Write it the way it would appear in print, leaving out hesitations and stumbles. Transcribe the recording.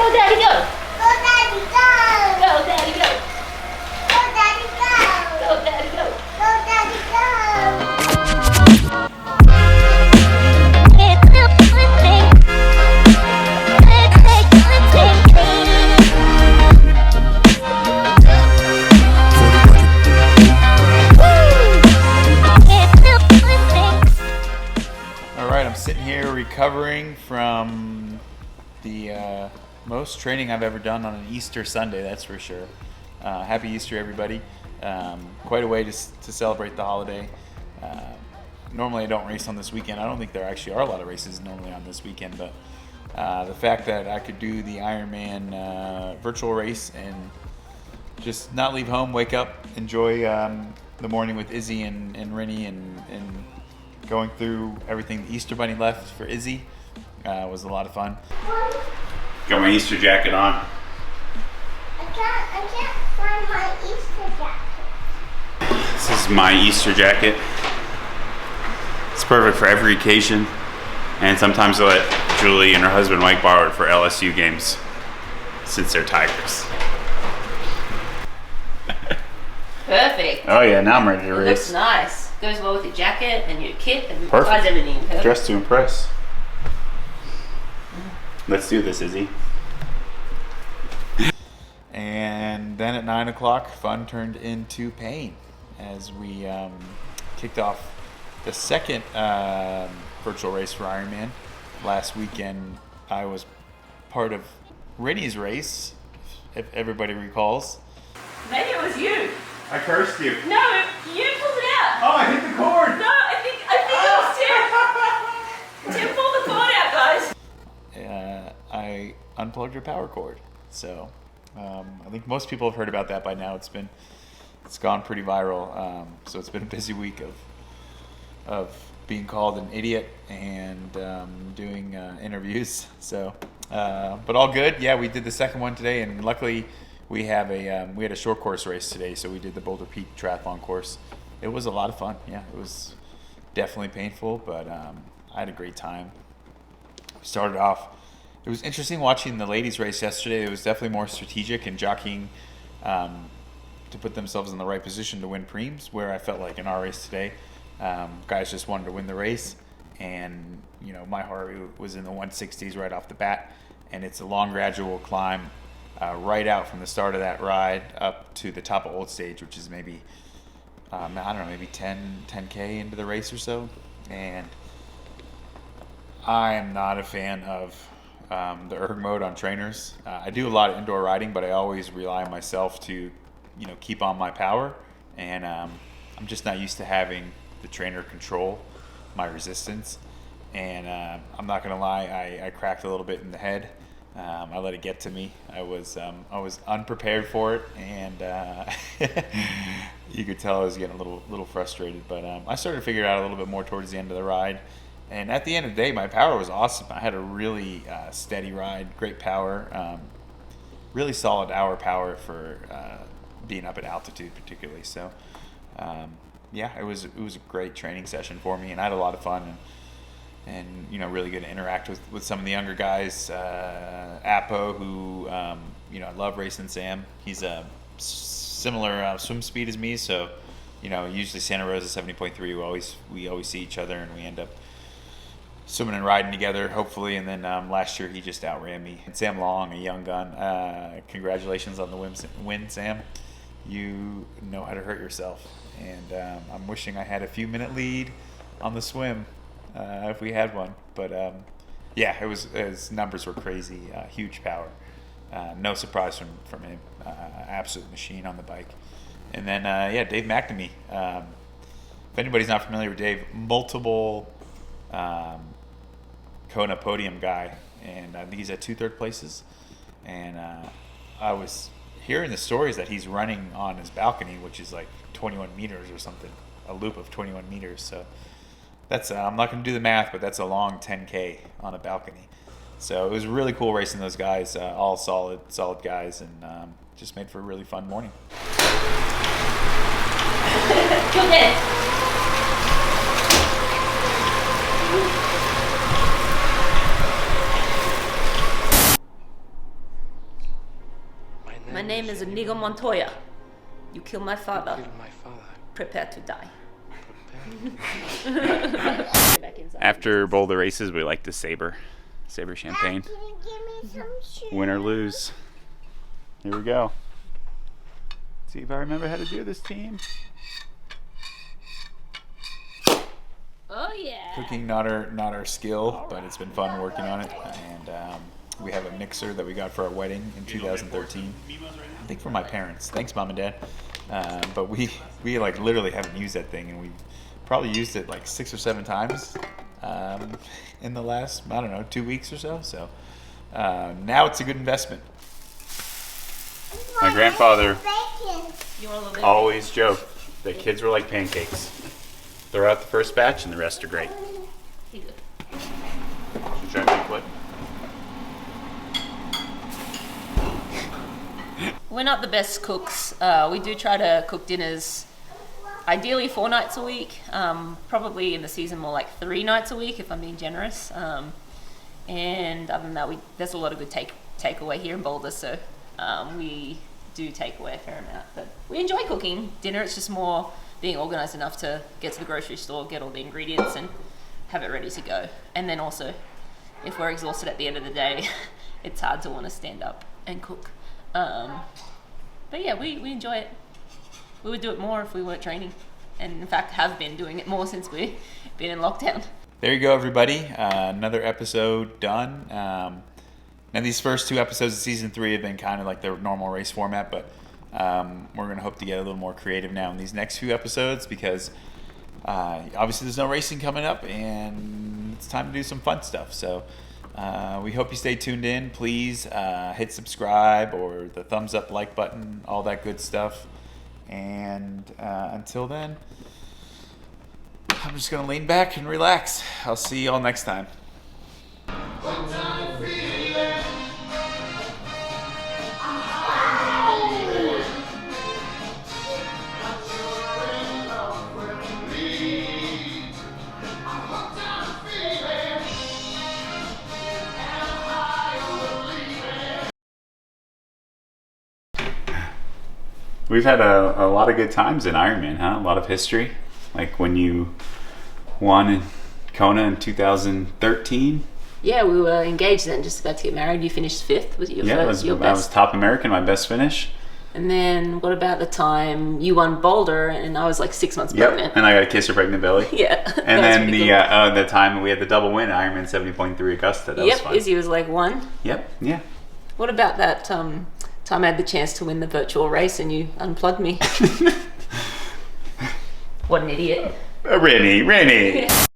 Go, Daddy, go. Go, Daddy, go. Go, Daddy, go. Go, Daddy, go. Go, Daddy, go. Go, Daddy, go. Alright, I'm sitting here recovering from the most training I've ever done on an Easter Sunday, that's for sure. Happy Easter, everybody. Quite a way to celebrate the holiday. Normally I don't race on this weekend. I don't think there actually are a lot of races normally on this weekend, but the fact that I could do the Ironman virtual race and just not leave home, wake up, enjoy the morning with Izzy and Rinny and going through everything the Easter Bunny left for Izzy was a lot of fun. Got my Easter jacket on. I can't find my Easter jacket. This is my Easter jacket. It's perfect for every occasion, and sometimes I let Julie and her husband Mike borrow it for LSU games since they're Tigers. Perfect. Oh yeah, now I'm ready to It race. looks nice. Goes well with your jacket and your kit and Perfect. ties everything. Perfect. Dressed to impress. Let's do this, Izzy. And then at 9 o'clock, fun turned into pain as we kicked off the second virtual race for Ironman. Last weekend, I was part of Rinny's race, if everybody recalls. Maybe it was you. I cursed you. No, you pulled it out. Oh, I hit the cord. No, I think it was Tim. Tim pulled the cord out, guys. I unplugged your power cord. So I think most people have heard about that by now. It's gone pretty viral. So it's been a busy week of being called an idiot and doing interviews. So, but all good. Yeah, we did the second one today, and luckily we had a short course race today. So we did the Boulder Peak Triathlon course. It was a lot of fun. Yeah, it was definitely painful, but I had a great time. We started off. It was interesting watching the ladies race yesterday. It was definitely more strategic and jockeying to put themselves in the right position to win preems, where I felt like in our race today, guys just wanted to win the race. And, you know, my heart was in the 160s right off the bat. And it's a long gradual climb right out from the start of that ride up to the top of Old Stage, which is maybe, I don't know, maybe 10K into the race or so. And I am not a fan of the erg mode on trainers. I do a lot of indoor riding, but I always rely on myself to, you know, keep on my power. And I'm just not used to having the trainer control my resistance. And I'm not gonna lie, I cracked a little bit in the head. I let it get to me. I was unprepared for it, and you could tell I was getting a little frustrated. But I started to figure it out a little bit more towards the end of the ride. And at the end of the day, my power was awesome. I had a really steady ride, great power, really solid hour power for being up at altitude, particularly. So, yeah, it was a great training session for me, and I had a lot of fun and you know, really good to interact with some of the younger guys. Apo, who you know, I love racing Sam. He's a similar swim speed as me, so you know, usually Santa Rosa 70.3. We always see each other, and we end up swimming and riding together, hopefully. And then last year he just outran me. And Sam Long, a young gun. Congratulations on the win, Sam. You know how to hurt yourself, and I'm wishing I had a few minute lead on the swim if we had one. But yeah, his numbers were crazy. Huge power. No surprise from him. Absolute machine on the bike. And then yeah, Dave McNamee. If anybody's not familiar with Dave, multiple Kona podium guy, and I think he's at 2 third places. And I was hearing the stories that he's running on his balcony, which is like 21 meters or something, a loop of 21 meters. So that's I'm not going to do the math, but that's a long 10K on a balcony. So it was really cool racing those guys, all solid guys, and just made for a really fun morning. Go ahead. My name is Inigo Montoya. You kill my father. Kill my father. Prepare to die. After boulder races, we like to saber champagne. Can you give me some shoes? Win or lose. Here we go. See if I remember how to do this, team. Oh yeah. Cooking not our skill, but it's been fun working on it. And we have a mixer that we got for our wedding in 2013. I think for my parents. Thanks, Mom and Dad. But we like literally haven't used that thing, and we probably used it like 6 or 7 times in the last, I don't know, 2 weeks or so. So now it's a good investment. My grandfather You want a little bit? always joked that kids were like pancakes. Throw out the first batch and the rest are great. Here you go. Should I try to make We're not the best cooks. We do try to cook dinners ideally 4 nights a week. Probably in the season more like 3 nights a week if I'm being generous. And other than that, there's a lot of good takeaway here in Boulder, so we do take away a fair amount. But we enjoy cooking dinner. It's just more being organized enough to get to the grocery store, get all the ingredients, and have it ready to go. And then also, if we're exhausted at the end of the day, it's hard to want to stand up and cook. But yeah, we enjoy it. We would do it more if we weren't training, and in fact have been doing it more since we've been in lockdown. There you go, everybody. Another episode done. Now these first 2 episodes of season 3 have been kind of like the normal race format, but we're going to hope to get a little more creative now in these next few episodes, because obviously there's no racing coming up and it's time to do some fun stuff. So we hope you stay tuned in. Please hit subscribe or the thumbs up, like button, all that good stuff. And until then, I'm just going to lean back and relax. I'll see you all next time. We've had a lot of good times in Ironman, huh? A lot of history. Like when you won in Kona in 2013. Yeah, we were engaged then, just about to get married. You finished 5th. Was your first, your I best? was top American, my best finish. And then what about the time you won Boulder and I was like 6 months pregnant? And I got a kiss her pregnant belly. Yeah. And then cool. the time we had the double win, Ironman 70.3 Augusta. That was fun. Izzy was like 1. Yep, yeah. What about that time I had the chance to win the virtual race and you unplugged me? What an idiot. Rinny.